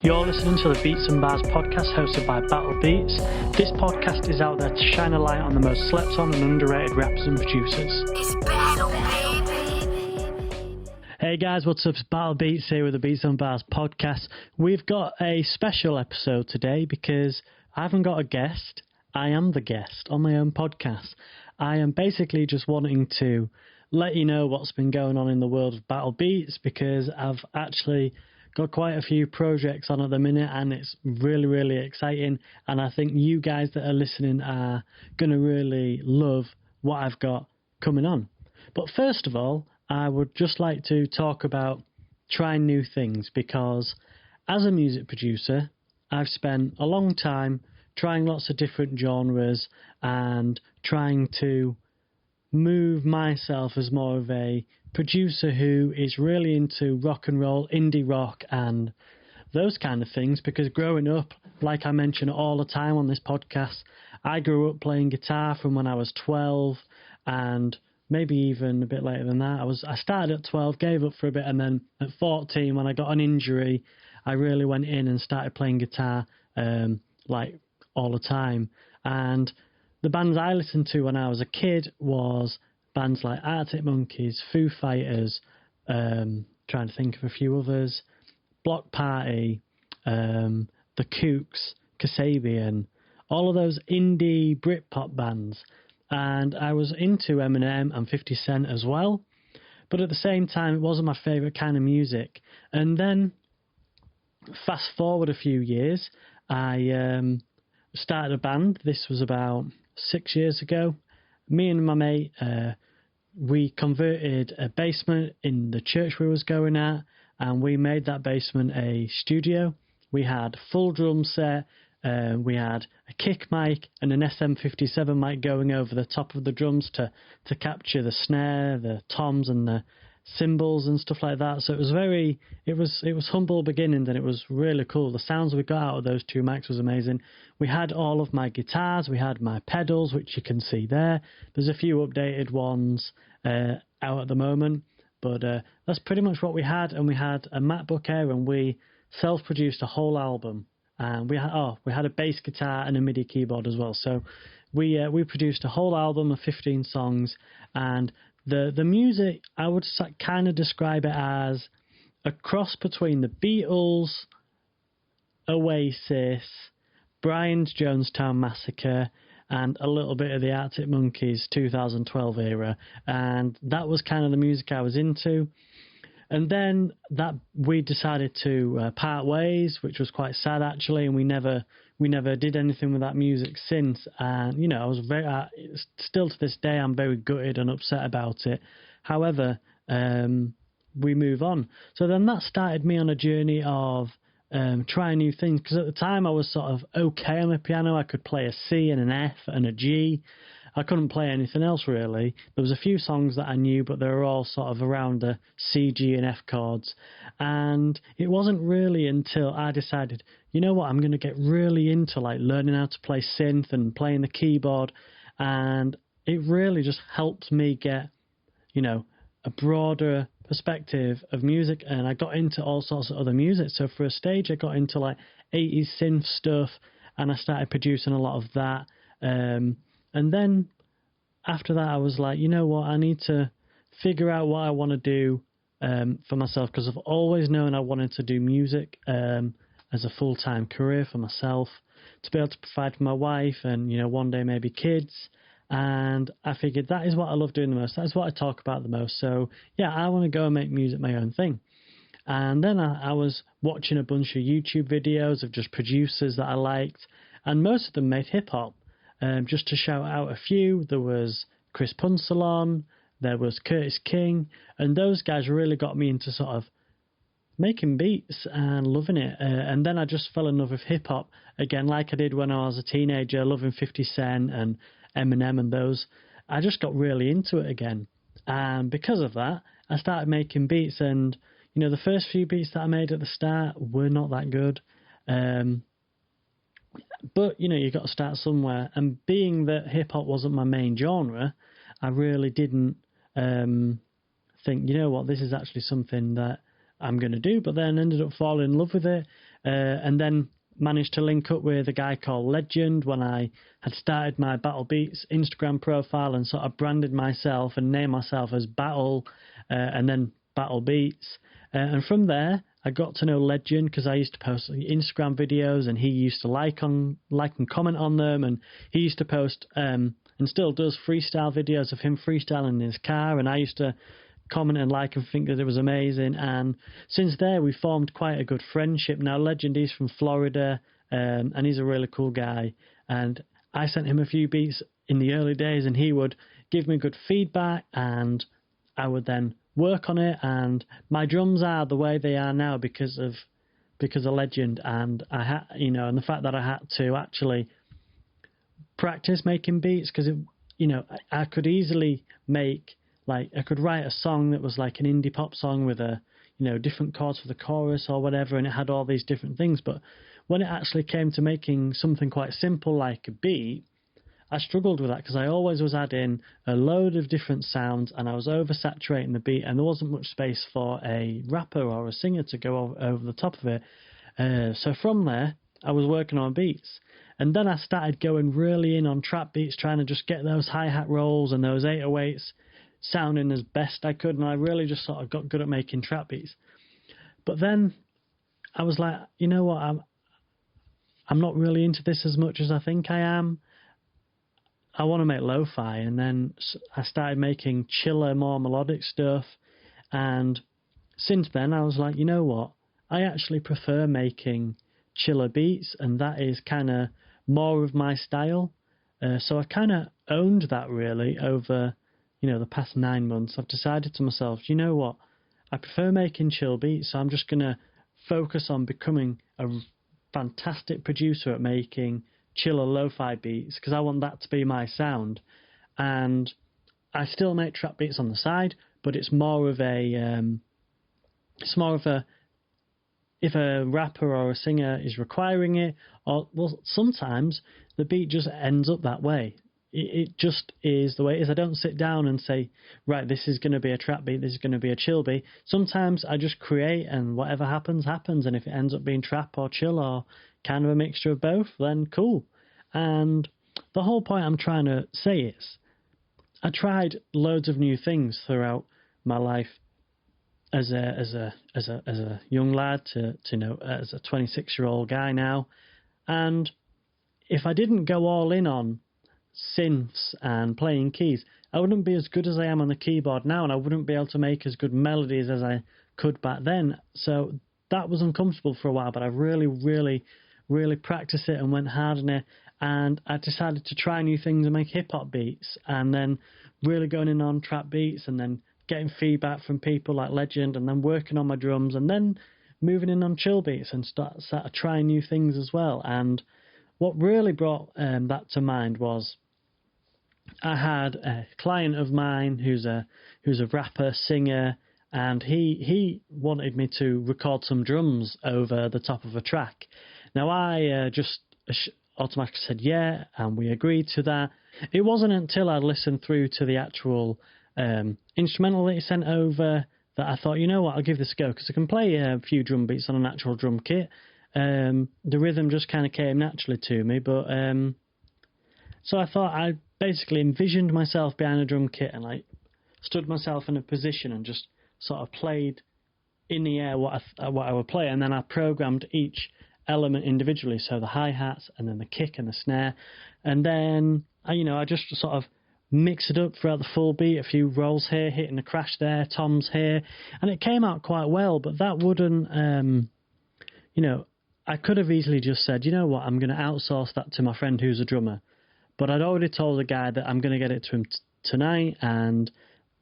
You're listening to the Beats and Bars podcast hosted by BATTL BEATS. This podcast is out there to shine a light on the most slept on and underrated rappers and producers. It's battle, baby. Hey guys, what's up? It's BATTL BEATS here with the Beats and Bars podcast. We've got a special episode today because I haven't got a guest. I am the guest on my own podcast. I am basically just wanting to let you know what's been going on in the world of BATTL BEATS because I've actually got quite a few projects on at the minute and it's really exciting, and I think you guys that are listening are going to really love what I've got coming on. But first of all, I would just like to talk about trying new things, because as a music producer I've spent a long time trying lots of different genres and trying to move myself as more of a producer who is really into rock and roll, indie rock and those kind of things, because growing up, like I mention all the time on this podcast, I grew up playing guitar from when I was 12 and maybe even a bit later than that. I started at 12, gave up for a bit, and then at 14 when I got an injury I really went in and started playing guitar like all the time. And the bands I listened to when I was a kid was bands like Arctic Monkeys, Foo Fighters, trying to think of a few others, Block Party, The Kooks, Kasabian, all of those indie Britpop bands. And I was into Eminem and 50 Cent as well, but at the same time it wasn't my favourite kind of music. And then fast forward a few years, I started a band. This was about 6 years ago. Me and my mate, we converted a basement in the church we was going at, and we made that basement a studio. We had full drum set, we had a kick mic and an SM57 mic going over the top of the drums to capture the snare, the toms and the cymbals and stuff like that. So it was humble beginnings, and it was really cool. The sounds we got out of those two mics was amazing. We had all of my guitars, we had my pedals, which you can see there. There's a few updated ones out at the moment, but that's pretty much what we had. And we had a MacBook Air, and we self-produced a whole album. And we had a bass guitar and a MIDI keyboard as well. So we produced a whole album of 15 songs, and the music, I would kind of describe it as a cross between the Beatles, Oasis, Brian's Jonestown Massacre, and a little bit of the Arctic Monkeys 2012 era. And that was kind of the music I was into. And then that we decided to part ways, which was quite sad actually, and we never did anything with that music since. And you know, I was still to this day I'm very gutted and upset about it. However, we move on. So then that started me on a journey of trying new things, because at the time I was sort of okay on the piano. I could play a C and an F and a G. I couldn't play anything else really. There was a few songs that I knew, but they were all sort of around the C, G and F chords. And it wasn't really until I decided, you know what, I'm going to get really into like learning how to play synth and playing the keyboard. And it really just helped me get, you know, a broader perspective of music. And I got into all sorts of other music. So for a stage, I got into like 80s synth stuff, and I started producing a lot of that. And then after that, I was like, you know what, I need to figure out what I want to do for myself, because I've always known I wanted to do music as a full-time career for myself, to be able to provide for my wife and, you know, one day maybe kids. And I figured that is what I love doing the most. That's what I talk about the most. So, yeah, I want to go and make music my own thing. And then I was watching a bunch of YouTube videos of just producers that I liked, and most of them made hip-hop. Just to shout out a few, there was Chris Punsalon, there was Curtis King, and those guys really got me into sort of making beats and loving it. And then I just fell in love with hip-hop again, like I did when I was a teenager, loving 50 Cent and Eminem and those. I just got really into it again. And because of that, I started making beats. And, you know, the first few beats that I made at the start were not that good. But, you know, you got to start somewhere. And being that hip-hop wasn't my main genre, I really didn't think, you know what, this is actually something that I'm going to do. But then ended up falling in love with it. and then managed to link up with a guy called Legend when I had started my Battle Beats Instagram profile and sort of branded myself and named myself as Battle, and then Battle Beats. And from there, I got to know Legend because I used to post Instagram videos and he used to like and comment on them, and he used to post and still does freestyle videos of him freestyling in his car, and I used to comment and like and think that it was amazing. And since there we formed quite a good friendship. Now Legend, he's from Florida, and he's a really cool guy, and I sent him a few beats in the early days and he would give me good feedback and I would then work on it, and my drums are the way they are now because of Legend. And I had, and the fact that I had to actually practice making beats, because I could easily make, like, I could write a song that was like an indie pop song with different chords for the chorus or whatever, and it had all these different things. But when it actually came to making something quite simple like a beat, I struggled with that because I always was adding a load of different sounds and I was oversaturating the beat, and there wasn't much space for a rapper or a singer to go over the top of it. So from there, I was working on beats. And then I started going really in on trap beats, trying to just get those hi-hat rolls and those 808s sounding as best I could, and I really just sort of got good at making trap beats. But then I was like, you know what, I'm not really into this as much as I think I am. I want to make lo-fi. And then I started making chiller, more melodic stuff, and since then I was like, you know what, I actually prefer making chiller beats, and that is kind of more of my style. So I kind of owned that really over the past 9 months. I've decided to myself, you know what, I prefer making chill beats, so I'm just going to focus on becoming a fantastic producer at making chiller lo-fi beats, because I want that to be my sound. And I still make trap beats on the side, but it's more of a if a rapper or a singer is requiring it, or, well, sometimes the beat just ends up that way. It just is the way it is. I don't sit down and say, right, this is going to be a trap beat, this is going to be a chill beat. Sometimes I just create, and whatever happens, happens. And if it ends up being trap or chill or kind of a mixture of both, then cool. And the whole point I'm trying to say is, I tried loads of new things throughout my life as a young lad to as a 26-year-old guy now. And if I didn't go all in on synths and playing keys, I wouldn't be as good as I am on the keyboard now, and I wouldn't be able to make as good melodies as I could back then. So that was uncomfortable for a while, but I really, really, really practiced it and went hard on it, and I decided to try new things and make hip-hop beats, and then really going in on trap beats, and then getting feedback from people like Legend, and then working on my drums, and then moving in on chill beats and start trying new things as well. And what really brought that to mind was I had a client of mine who's a rapper, singer, and he wanted me to record some drums over the top of a track. Now I just automatically said yeah, and we agreed to that. It wasn't until I listened through to the actual instrumental that he sent over that I thought, you know what, I'll give this a go, because I can play a few drum beats on an actual drum kit. The rhythm just kind of came naturally to me, but so I thought I basically envisioned myself behind a drum kit and like stood myself in a position and just sort of played in the air what I would play, and then I programmed each element individually, so the hi-hats and then the kick and the snare, and then I just sort of mix it up throughout the full beat, a few rolls here, hitting the crash there, toms here, and it came out quite well. But that wouldn't I could have easily just said, you know what, I'm going to outsource that to my friend who's a drummer. But I'd already told the guy that I'm going to get it to him tonight, and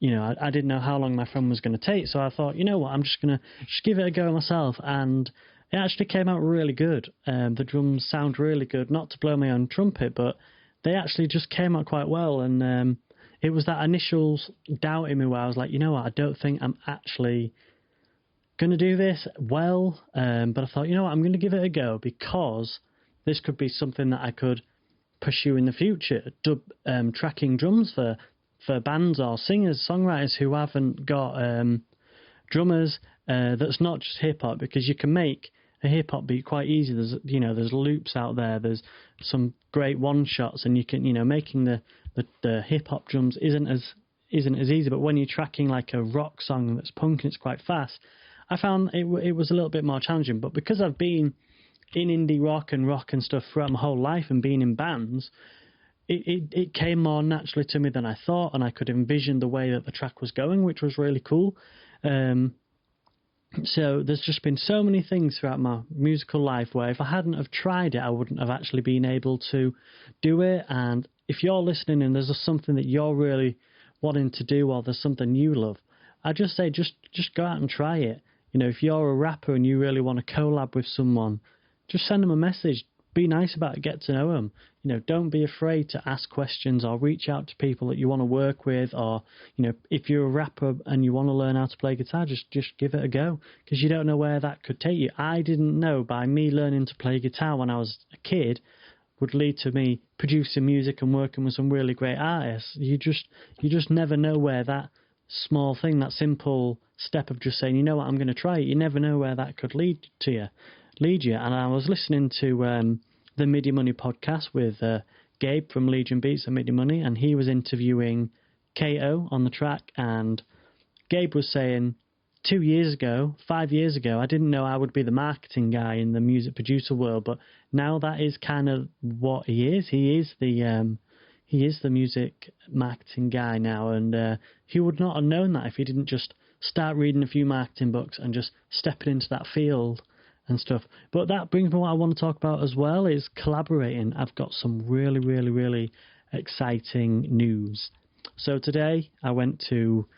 I didn't know how long my friend was going to take, so I thought, you know what, I'm just going to give it a go myself, and it actually came out really good. The drums sound really good, not to blow my own trumpet, but they actually just came out quite well. And it was that initial doubt in me where I was like, you know what, I don't think I'm actually going to do this well, but I thought, you know what, I'm going to give it a go, because this could be something that I could pursue in the future, tracking drums for bands or singers, songwriters who haven't got drummers. That's not just hip hop, because you can make a hip hop beat quite easy. There's loops out there. There's some great one shots, and you can, making the hip hop drums isn't as easy. But when you're tracking like a rock song that's punk and it's quite fast, I found it was a little bit more challenging. But because I've been in indie rock and stuff throughout my whole life and been in bands, it came more naturally to me than I thought, and I could envision the way that the track was going, which was really cool. So there's just been so many things throughout my musical life where if I hadn't have tried it, I wouldn't have actually been able to do it. And if you're listening and there's something that you're really wanting to do, or there's something you love, I just say just go out and try it. If you're a rapper and you really want to collab with someone, just send them a message. Be nice about it. Get to know them. Don't be afraid to ask questions or reach out to people that you want to work with. Or, if you're a rapper and you want to learn how to play guitar, just give it a go, because you don't know where that could take you. I didn't know by me learning to play guitar when I was a kid would lead to me producing music and working with some really great artists. You just never know where that small thing, that simple step of just saying, I'm going to try it. You never know where that could lead you. And I was listening to the MIDI Money podcast with Gabe from Legion Beats and MIDI Money, and he was interviewing KO on the track, and Gabe was saying 5 years ago, I didn't know I would be the marketing guy in the music producer world, but now that is kind of what he is. He is the music marketing guy now, and he would not have known that if he didn't just start reading a few marketing books and just stepping into that field and stuff. But that brings me what I want to talk about as well, is collaborating. I've got some really, really, really exciting news. So today I went to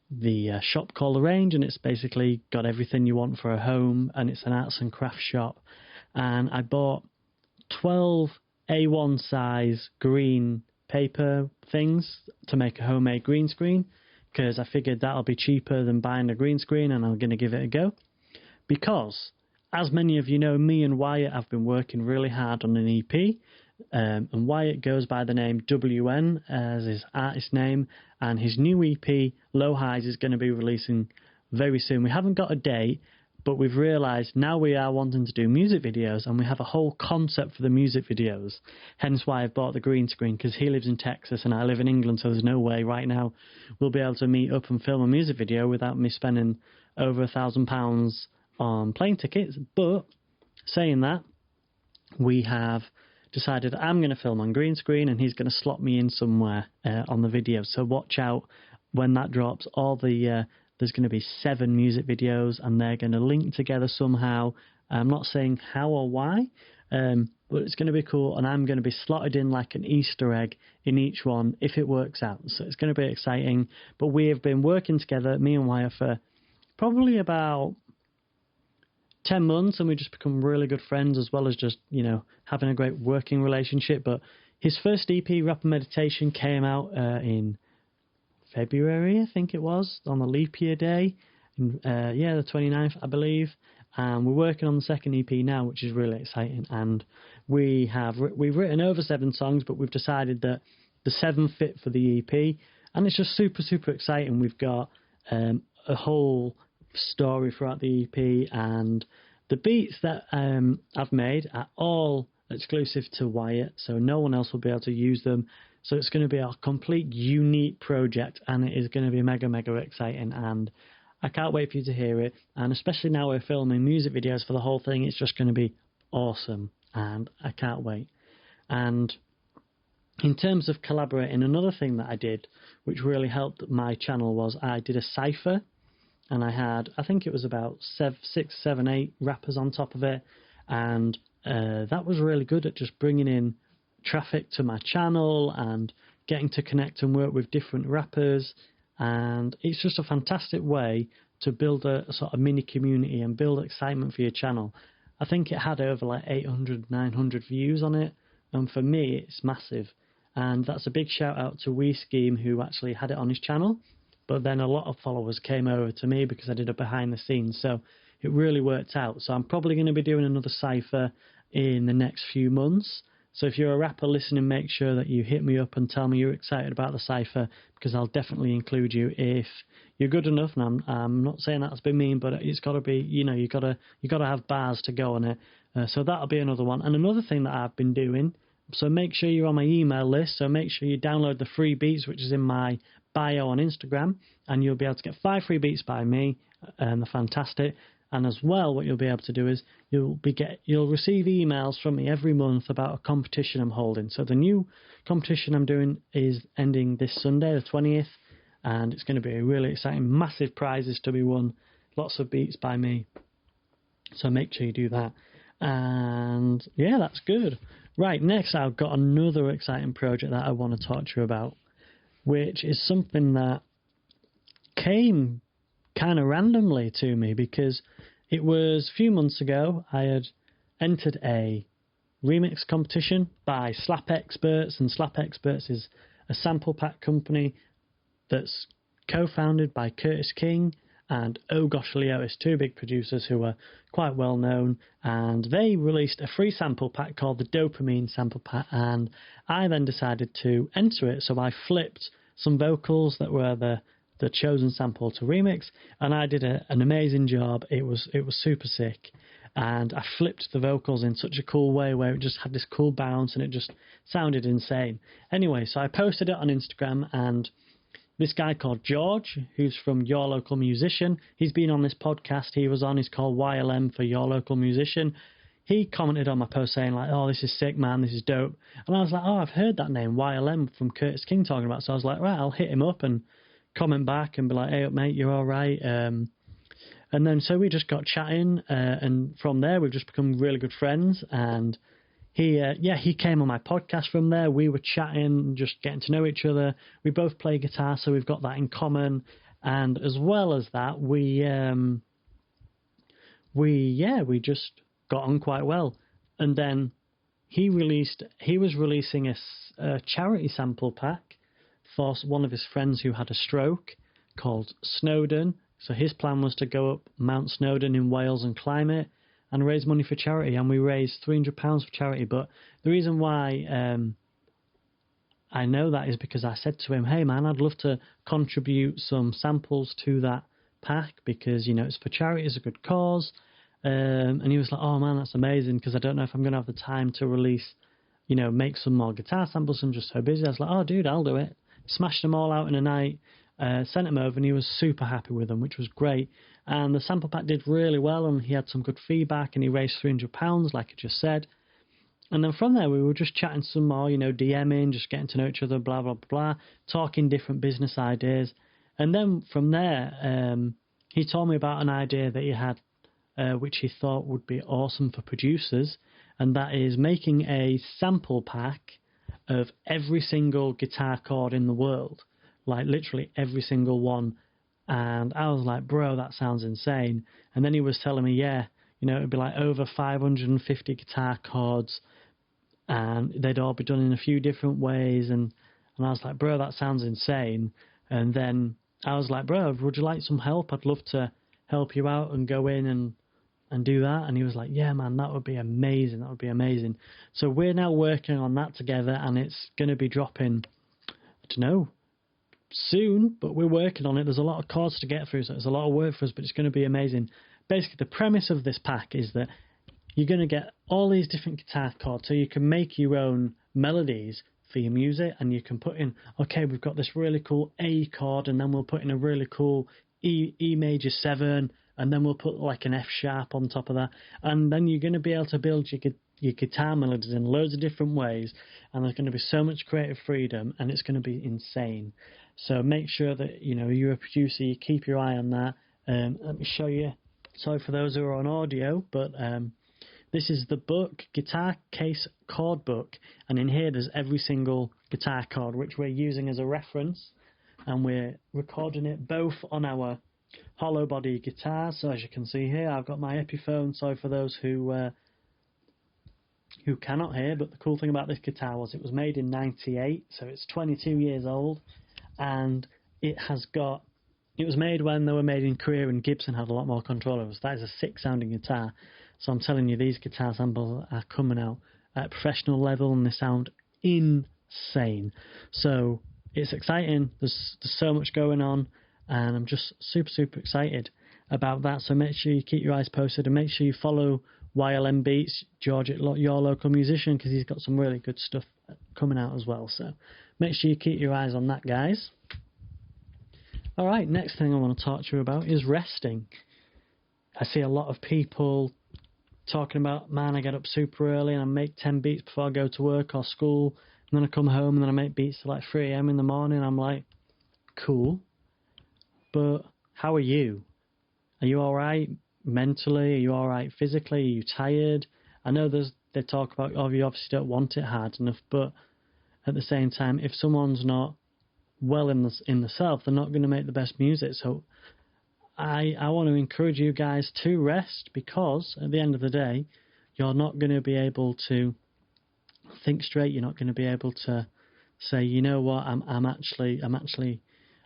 the shop called The Range, and it's basically got everything you want for a home, and it's an arts and crafts shop. And I bought 12 A1 size green paper things to make a homemade green screen, because I figured that'll be cheaper than buying a green screen, and I'm going to give it a go. Because, as many of you know, me and Wyatt have been working really hard on an EP, and Wyatt goes by the name WN as his artist name, and his new EP, Low Highs, is going to be releasing very soon. We haven't got a date, but we've realised now we are wanting to do music videos, and we have a whole concept for the music videos, hence why I've bought the green screen, because he lives in Texas and I live in England, so there's no way right now we'll be able to meet up and film a music video without me spending over £1,000 on plane tickets. But saying that, we have decided I'm going to film on green screen and he's going to slot me in somewhere on the video. So watch out when that drops. There's going to be 7 music videos, and they're going to link together somehow. I'm not saying how or why, but it's going to be cool, and I'm going to be slotted in like an Easter egg in each one if it works out. So it's going to be exciting. But we have been working together, me and Wyatt, for probably about 10 months, and we just become really good friends, as well as just, having a great working relationship. But his first EP, Rapper Meditation, came out in February, I think it was, on the leap year day, the 29th, I believe. And we're working on the second EP now, which is really exciting. And we've written over 7 songs, but we've decided that the 7 fit for the EP, and it's just super, super exciting. We've got a whole story throughout the EP, and the beats that I've made are all exclusive to Wyatt, so no one else will be able to use them. So it's going to be a complete unique project, and it is going to be mega, mega exciting, and I can't wait for you to hear it. And especially now we're filming music videos for the whole thing, it's just going to be awesome, and I can't wait. And in terms of collaborating, another thing that I did which really helped my channel was I did a cypher, and I had, I think it was about 6, 7, 8 rappers on top of it, and that was really good at just bringing in traffic to my channel and getting to connect and work with different rappers. And it's just a fantastic way to build a sort of mini community and build excitement for your channel. I think it had over like 800, 900 views on it, and for me it's massive. And that's a big shout out to We Scheme, who actually had it on his channel, but then a lot of followers came over to me because I did a behind the scenes, so it really worked out. So I'm probably going to be doing another cypher in the next few months. So if you're a rapper listening, make sure that you hit me up and tell me you're excited about the cypher, because I'll definitely include you if you're good enough, and I'm not saying that's been mean, but it's got to be, you got to have bars to go on it. So that'll be another one. And another thing that I've been doing, so make sure you're on my email list. So make sure you download the free beats, which is in my bio on Instagram, and you'll be able to get 5 free beats by me, and they're fantastic. And as well, what you'll be able to do is you'll receive emails from me every month about a competition I'm holding. So the new competition I'm doing is ending this Sunday, the 20th, and it's going to be a really exciting, massive prizes to be won, lots of beats by me. So make sure you do that. And yeah, that's good. Right, next I've got another exciting project that I want to talk to you about, which is something that came kind of randomly to me, because it was a few months ago I had entered a remix competition by Slap Experts, and Slap Experts is a sample pack company that's co-founded by Curtis King and Oh Gosh Leo. Is 2 big producers who are quite well known, and they released a free sample pack called the Dopamine Sample Pack, and I then decided to enter it. So I flipped some vocals that were the chosen sample to remix, and I did an amazing job. It was super sick, and I flipped the vocals in such a cool way where it just had this cool bounce and it just sounded insane. Anyway, so I posted it on Instagram, and this guy called George, who's from Your Local Musician, he's been on this podcast he was on, he's called YLM for Your Local Musician. He commented on my post saying like, oh, this is sick, man, this is dope. And I was like, oh, I've heard that name, YLM, from Curtis King talking about. So I was like, right, I'll hit him up and comment back and be like, hey, mate, you're all right. And then so we just got chatting, and from there we've just become really good friends. And he came on my podcast from there. We were chatting, just getting to know each other. We both play guitar, so we've got that in common. And as well as that, we just got on quite well. And then he was releasing a charity sample pack for one of his friends who had a stroke, called Snowdon. So his plan was to go up Mount Snowdon in Wales and climb it and raise money for charity, and we raised £300 for charity. But the reason why I know that is because I said to him, hey man, I'd love to contribute some samples to that pack, because it's for charity, it's a good cause. And he was like, oh man, that's amazing, because I don't know if I'm going to have the time to release, make some more guitar samples. I'm just so busy. I was like, oh dude, I'll do it. Smashed them all out in a night, sent him over, and he was super happy with them, which was great. And the sample pack did really well, and he had some good feedback, and he raised £300, like I just said. And then from there, we were just chatting some more, DMing, just getting to know each other, blah, blah, blah, talking different business ideas. And then from there, he told me about an idea that he had, which he thought would be awesome for producers, and that is making a sample pack of every single guitar chord in the world, like literally every single one. And I was like, bro, that sounds insane. And then he was telling me, yeah, it'd be like over 550 guitar chords, and they'd all be done in a few different ways. And I was like, bro, that sounds insane. And then I was like, bro, would you like some help? I'd love to help you out and go in and do that. And he was like, yeah, man, that would be amazing. That would be amazing. So we're now working on that together, and it's going to be dropping, I don't know, soon, but we're working on it. There's a lot of chords to get through, so it's a lot of work for us, but it's going to be amazing. Basically, the premise of this pack is that you're going to get all these different guitar chords, so you can make your own melodies for your music, and you can put in, okay, we've got this really cool A chord, and then we'll put in a really cool E major 7, and then we'll put like an F sharp on top of that, and then you're going to be able to build your guitar melodies in loads of different ways, and there's going to be so much creative freedom, and it's going to be insane. So make sure that you're a producer, you keep your eye on that. Let me show you. Sorry for those who are on audio, but this is the book, Guitar Case Chord Book, and in here there's every single guitar chord which we're using as a reference, and we're recording it both on our hollow body guitars. So as you can see here, I've got my Epiphone. Sorry for those who cannot hear, but the cool thing about this guitar was it was made in '98, so it's 22 years old, and it was made when they were made in Korea, and Gibson had a lot more control over it. That is a sick sounding guitar. So I'm telling you, these guitar samples are coming out at a professional level, and they sound insane. So it's exciting. There's so much going on. and I'm just super excited about that. So make sure you keep your eyes posted, and make sure you follow YLM Beats, George, your local musician, because he's got some really good stuff coming out as well. So make sure you keep your eyes on that, guys. All right, next thing I want to talk to you about is resting. I see a lot of people talking about, man, I get up super early and I make 10 beats before I go to work or school, and then I come home and then I make beats till like 3 a.m. in the morning. I'm like, cool, but how are you? Are you all right mentally? Are you all right physically? Are you tired? I know they talk about, oh, you obviously don't want it hard enough, but at the same time, if someone's not well in the self, they're not going to make the best music. So I want to encourage you guys to rest, because at the end of the day, you're not going to be able to think straight. You're not going to be able to say, you know what, I'm actually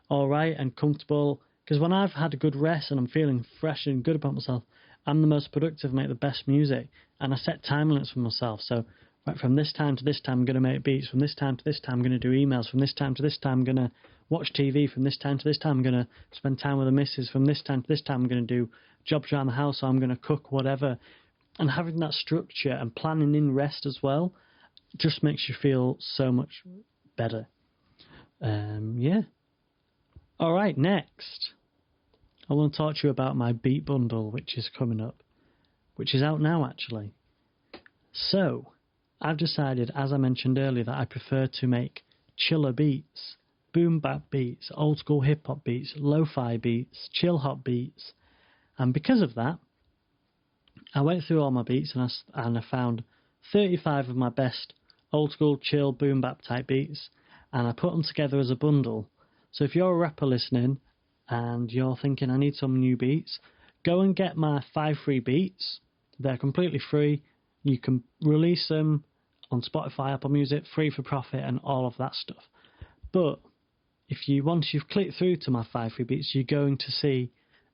all right and comfortable. Because when I've had a good rest and I'm feeling fresh and good about myself, I'm the most productive, make the best music, and I set time limits for myself. So right, from this time to this time, I'm going to make beats. From this time to this time, I'm going to do emails. From this time to this time, I'm going to watch TV. From this time to this time, I'm going to spend time with the missus. From this time to this time, I'm going to do jobs around the house, or I'm going to cook, whatever. And having that structure and planning in rest as well just makes you feel so much better. Yeah. All right, next, I want to talk to you about my beat bundle, which is coming up, which is out now, actually. So I've decided, as I mentioned earlier, that I prefer to make chiller beats, boom bap beats, old school hip hop beats, lo-fi beats, chill hop beats. And because of that, I went through all my beats and I found 35 of my best old school chill boom bap type beats, and I put them together as a bundle. So if you're a rapper listening and you're thinking, I need some new beats, go and get my 5 free beats. They're completely free. You can release them on Spotify, Apple Music, free for profit, and all of that stuff. But once you've clicked through to my 5 free beats, you're going to see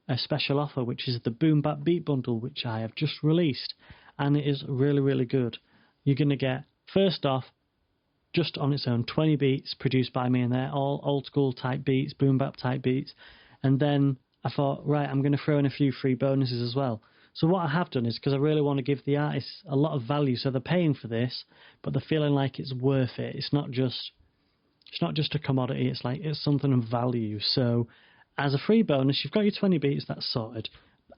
a special offer, which is the Boom Bap Beat Bundle, which I have just released, and it is really good. You're going to get, first off, just on its own, 20 beats produced by me, and they're all old school type beats, boom bap type beats. And then I thought, right, I'm going to throw in a few free bonuses as well. So what I have done is, because I really want to give the artists a lot of value, so they're paying for this, but they're feeling like it's worth it. It's not just a commodity. It's like, it's something of value. So as a free bonus, you've got your 20 beats, that's sorted.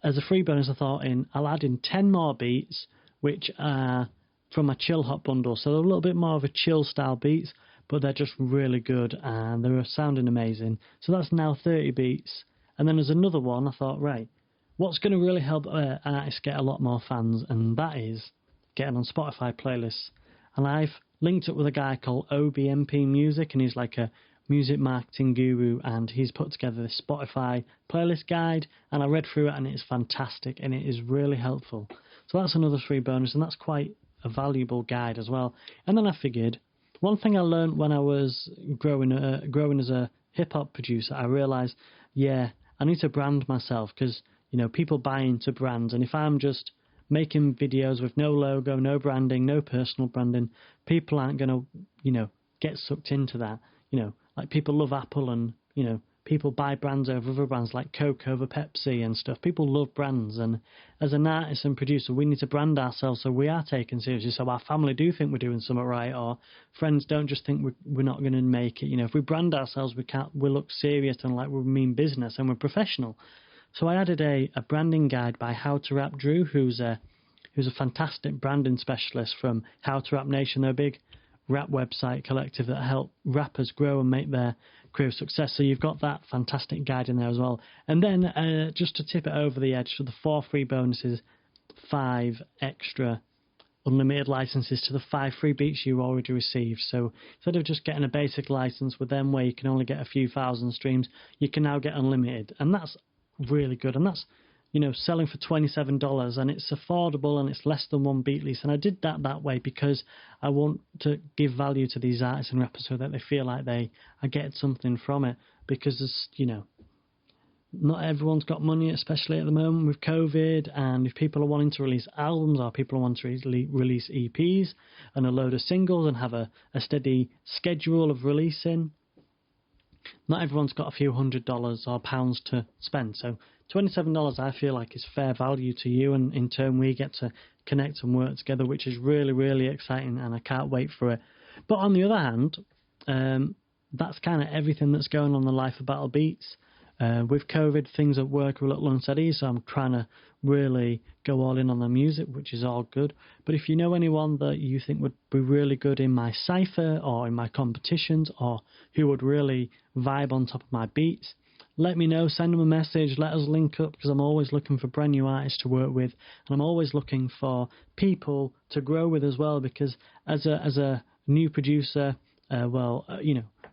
As a free bonus, I thought I'll add in 10 more beats, which are from my chill hop bundle. So they're a little bit more of a chill style beats, but they're just really good and they're sounding amazing. So that's now 30 beats. And then there's another one. I thought, right, what's going to really help artists get a lot more fans? And that is getting on Spotify playlists. And I've linked up with a guy called OBMP Music, and he's like a music marketing guru, and he's put together this Spotify playlist guide, and I read through it and it's fantastic and it is really helpful. So that's another free bonus, and that's quite a valuable guide as well. And then I figured, one thing I learned when I was growing as a hip-hop producer, I realised, yeah, I need to brand myself, because, you know, people buy into brands, and if I'm just making videos with no logo, no branding, no personal branding, people aren't going to, you know, get sucked into that. You know, like people love Apple, and, you know, people buy brands over other brands like Coke over Pepsi and stuff. People love brands, and as an artist and producer, we need to brand ourselves so we are taken seriously, so our family do think we're doing something right, or friends don't just think we're not going to make it. You know, if we brand ourselves, we look serious and like we mean business, and we're professional. So I added a branding guide by How to Rap Drew, who's a fantastic branding specialist from How to Rap Nation. They're a big rap website collective that help rappers grow and make their career success. So you've got that fantastic guide in there as well. And then just to tip it over the edge, for the 4 free bonuses, 5 extra unlimited licenses to the 5 free beats you already received. So instead of just getting a basic license with them where you can only get a few thousand streams, you can now get unlimited. And that's really good. And that's, you know, selling for $27, and it's affordable, and it's less than 1 beat lease. And I did that way because I want to give value to these artists and rappers so that they feel like they are getting something from it, because there's, you know, not everyone's got money, especially at the moment with COVID, and if people are wanting to release albums, or people are wanting to release EPs and a load of singles and have a steady schedule of releasing, not everyone's got a few $100 or pounds to spend. So $27 I feel like is fair value to you, and in turn we get to connect and work together, which is really, really exciting, and I can't wait for it. But on the other hand, that's kind of everything that's going on in the life of Battle Beats. With COVID, things at work are a little unsteady, so I'm trying to really go all in on the music, which is all good. But if you know anyone that you think would be really good in my cypher or in my competitions, or who would really vibe on top of my beats, let me know, send them a message, let us link up, because I'm always looking for brand new artists to work with, and I'm always looking for people to grow with as well, because as a new producer,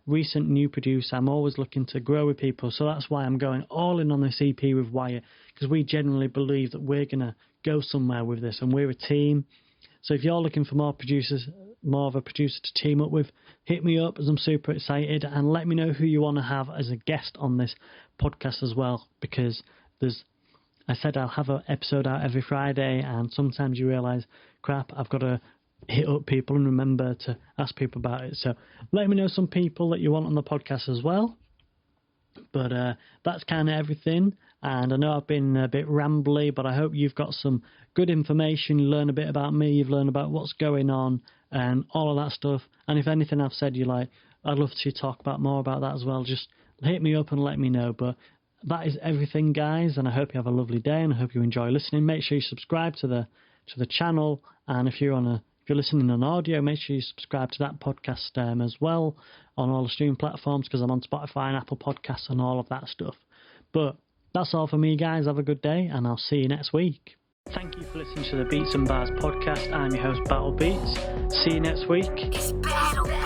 recent new producer, I'm always looking to grow with people. So that's why I'm going all in on this EP with Wire, because we genuinely believe that we're going to go somewhere with this, and we're a team. So if you're looking for more of a producer to team up with, hit me up, as I'm super excited, and let me know who you want to have as a guest on this podcast as well, because I said I'll have an episode out every Friday, and sometimes you realise, crap, I've got to hit up people and remember to ask people about it. So let me know some people that you want on the podcast as well. But that's kind of everything, and I know I've been a bit rambly, but I hope you've got some good information. You learn a bit about me, you've learned about what's going on and all of that stuff. And if anything I've said you like, I'd love to talk about more about that as well. Just hit me up and let me know. But that is everything, guys, and I hope you have a lovely day, and I hope you enjoy listening. Make sure you subscribe to the channel, and if you're listening on audio, make sure you subscribe to that podcast as well on all the streaming platforms, because I'm on Spotify and Apple Podcasts and all of that stuff. But that's all for me, guys. Have a good day, and I'll see you next week. Thank you for listening to the Beats and Bars podcast. I'm your host, Battle Beats. See you next week. It's battle.